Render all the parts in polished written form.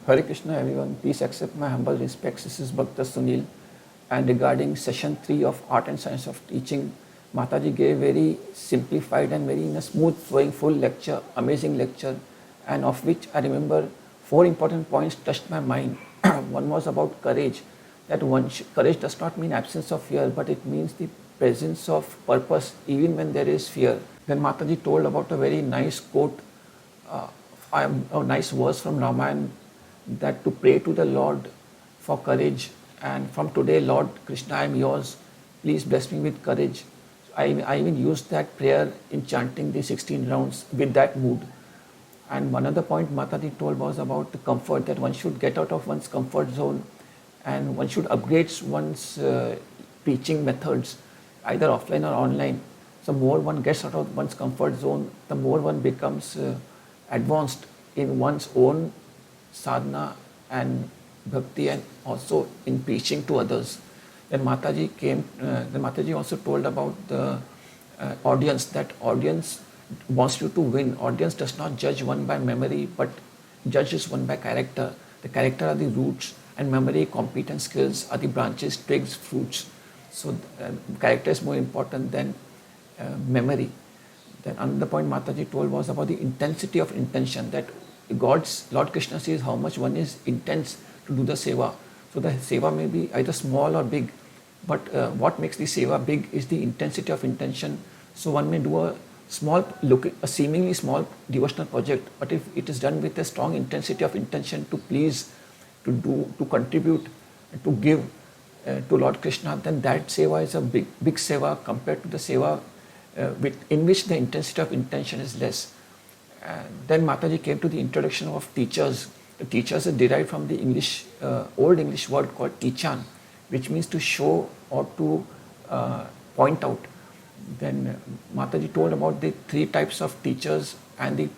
Hare Krishna everyone, please accept my humble respects. This is Bhakta Sunil. And regarding session 3 of Art and Science of Teaching, Mataji gave very simplified and very in a smooth flowing full lecture, amazing lecture, and of which I remember 4 important points touched my mind. One was about courage, that courage does not mean absence of fear, but it means the presence of purpose even when there is fear. Then Mataji told about a very nice quote, a nice verse from Ramayana, that to pray to the Lord for courage, and from today, Lord Krishna, I am yours, please bless me with courage. I even used that prayer in chanting the 16 rounds with that mood. And one other point Mataji told was about the comfort, that one should get out of one's comfort zone and one should upgrade one's teaching methods, either offline or online. So more one gets out of one's comfort zone, the more one becomes advanced in one's own sadhana and bhakti, and also in preaching to others. Then Mataji also told about the audience, that audience wants you to win. Audience does not judge one by memory, but judges one by character. The character are the roots, and memory, competence, skills are the branches, twigs, fruits. So character is more important than memory. Then another point Mataji told was about the intensity of intention, that Lord Krishna sees how much one is intense to do the seva. So the seva may be either small or big, but what makes the seva big is the intensity of intention. So one may do a seemingly small devotional project, but if it is done with a strong intensity of intention to please, to contribute, to give to Lord Krishna, then that seva is a big seva compared to the seva in which the intensity of intention is less. Then Mataji came to the introduction of teachers. The teachers are derived from the old English word called tichan, which means to show or to point out. Then Mataji told about the 3 types of teachers and the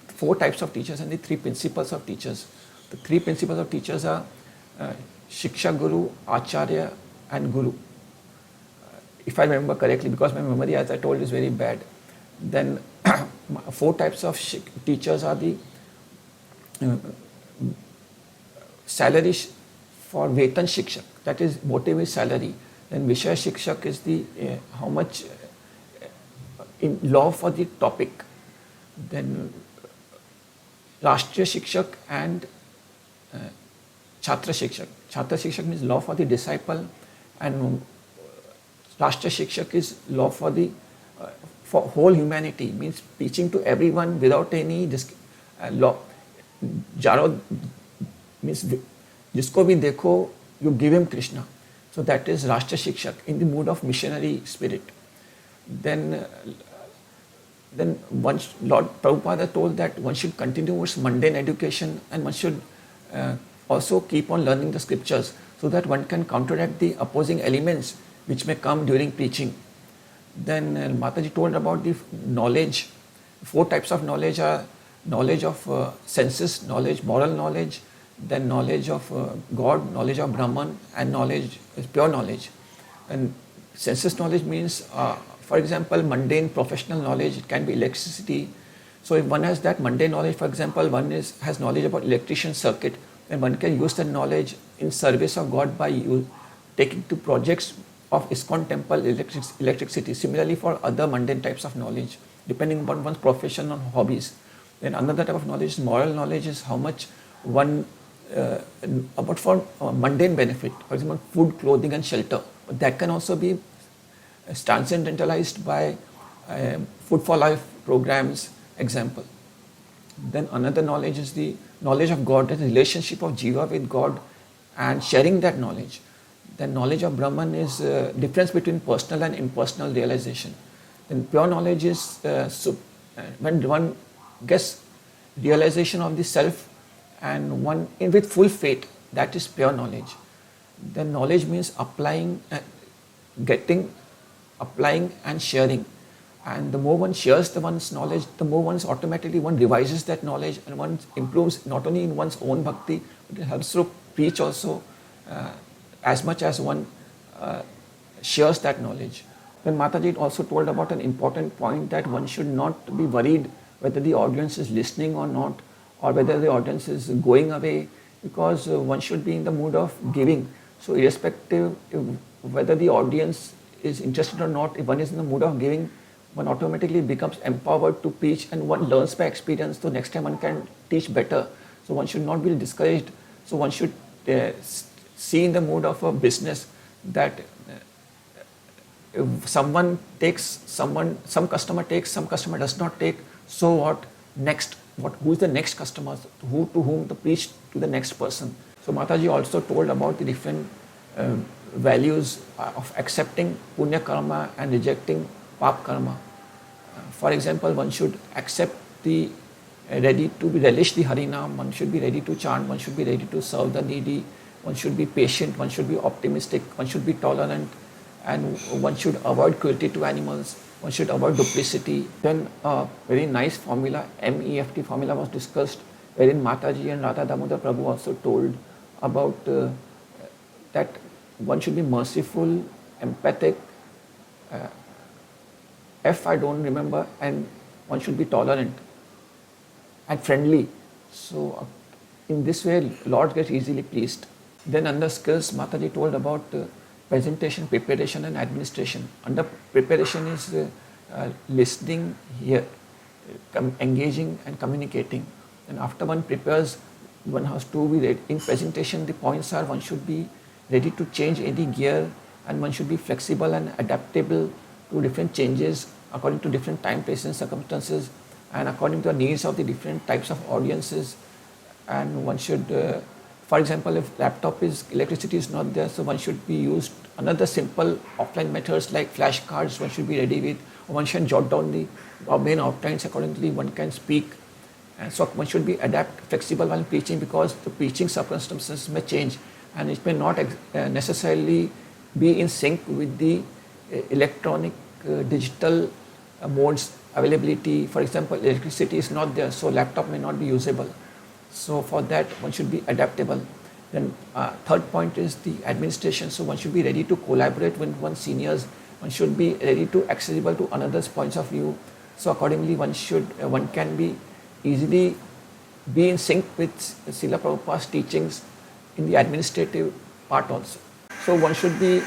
4 types of teachers and the 3 principles of teachers. The 3 principles of teachers are Shiksha Guru, Acharya and Guru. If I remember correctly, because my memory, as I told, is very bad. Then 4 types of teachers are the salary for Vetan Shikshak, that is motive is salary. Then Vishaya Shikshak is the how much in law for the topic. Then Rashtriya Shikshak and Chhatra Shikshak. Chhatra Shikshak means law for the disciple, and Rashtriya Shikshak is law for the for whole humanity, means teaching to everyone without any law. Jaro means jisko bhi dekho, you give him Krishna. So that is Rashtriya Shikshak, in the mood of missionary spirit. Then Lord Prabhupada told that one should continue with mundane education, and one should also keep on learning the scriptures, so that one can counteract the opposing elements which may come during preaching. Then Mataji told about the knowledge. 4 types of knowledge are knowledge of senses, moral knowledge, then knowledge of God, knowledge of Brahman, and knowledge is pure knowledge. And senses knowledge means, for example, mundane professional knowledge. It can be electricity. So if one has that mundane knowledge, for example, one has knowledge about electrician circuit, then one can use that knowledge in service of God by taking to projects of ISKCON temple electricity. Similarly for other mundane types of knowledge, depending upon one's profession or hobbies. Then another type of knowledge is moral knowledge, is how much one about for mundane benefit, for example, food, clothing and shelter. But that can also be transcendentalized by Food for Life programs, example. Then another knowledge is the knowledge of God, the relationship of Jiva with God and sharing that knowledge. Then knowledge of Brahman is difference between personal and impersonal realization. Then pure knowledge is when one gets realization of the self and one with full faith, that is pure knowledge. Then knowledge means applying, applying and sharing. And the more one shares one's knowledge, the more one revises that knowledge, and one improves not only in one's own bhakti, but it helps to preach also as much as one shares that knowledge. Then Mataji also told about an important point, that one should not be worried whether the audience is listening or not, or whether the audience is going away, because one should be in the mood of giving. So irrespective whether the audience is interested or not, if one is in the mood of giving, one automatically becomes empowered to teach, and one learns by experience, so next time one can teach better. So one should not be discouraged. So one should see in the mood of a business that if someone takes some customer takes, some customer does not take, so what next? Who is the next customer? To whom to preach to the next person? So Mataji also told about the different values of accepting punya karma and rejecting pap karma. For example, one should accept the ready to be relish the Harinam, one should be ready to chant, one should be ready to serve the needy, one should be patient, one should be optimistic, one should be tolerant, and one should avoid cruelty to animals, one should avoid duplicity. Then a very nice formula, MEFT formula, was discussed, wherein Mataji and Radha Damodar Prabhu also told about that one should be merciful, empathic, F I don't remember, and one should be tolerant and friendly. So in this way, Lord gets easily pleased. Then under skills, Mataji told about presentation, preparation and administration. Under preparation is listening, here, engaging and communicating. And after one prepares, one has to be ready. In presentation, the points are one should be ready to change any gear, and one should be flexible and adaptable to different changes according to different time, place and circumstances, and according to the needs of the different types of audiences. And one should, for example, if electricity is not there, so one should be used another simple offline methods like flashcards one should be ready with, or one should jot down the main outlines, accordingly one can speak. And so one should be flexible while preaching, because the preaching circumstances may change and it may not necessarily be in sync with the electronic digital modes availability. For example, electricity is not there, so laptop may not be usable. So for that, one should be adaptable. Then third point is the administration. So one should be ready to collaborate with one's seniors. One should be ready to accessible to another's points of view. So accordingly, one can be easily be in sync with Srila Prabhupada's teachings in the administrative part also. So one should be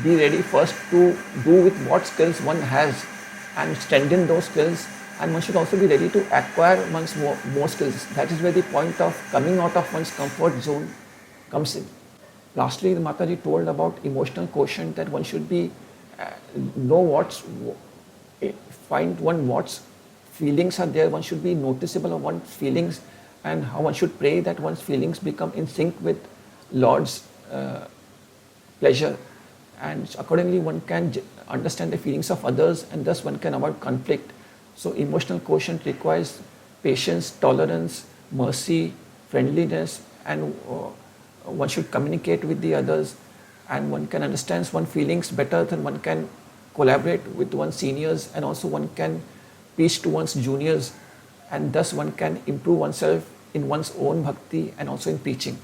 ready first to do with what skills one has and strengthen those skills, and one should also be ready to acquire one's more skills. That is where the point of coming out of one's comfort zone comes in. Lastly, the Mataji told about emotional quotient, that one should be find what feelings are there. One should be noticeable of one's feelings, and how one should pray that one's feelings become in sync with Lord's pleasure, and accordingly one can understand the feelings of others, and thus one can avoid conflict. So emotional quotient requires patience, tolerance, mercy, friendliness, and one should communicate with the others, and one can understand one's feelings better than one can collaborate with one's seniors, and also one can preach to one's juniors, and thus one can improve oneself in one's own bhakti and also in preaching.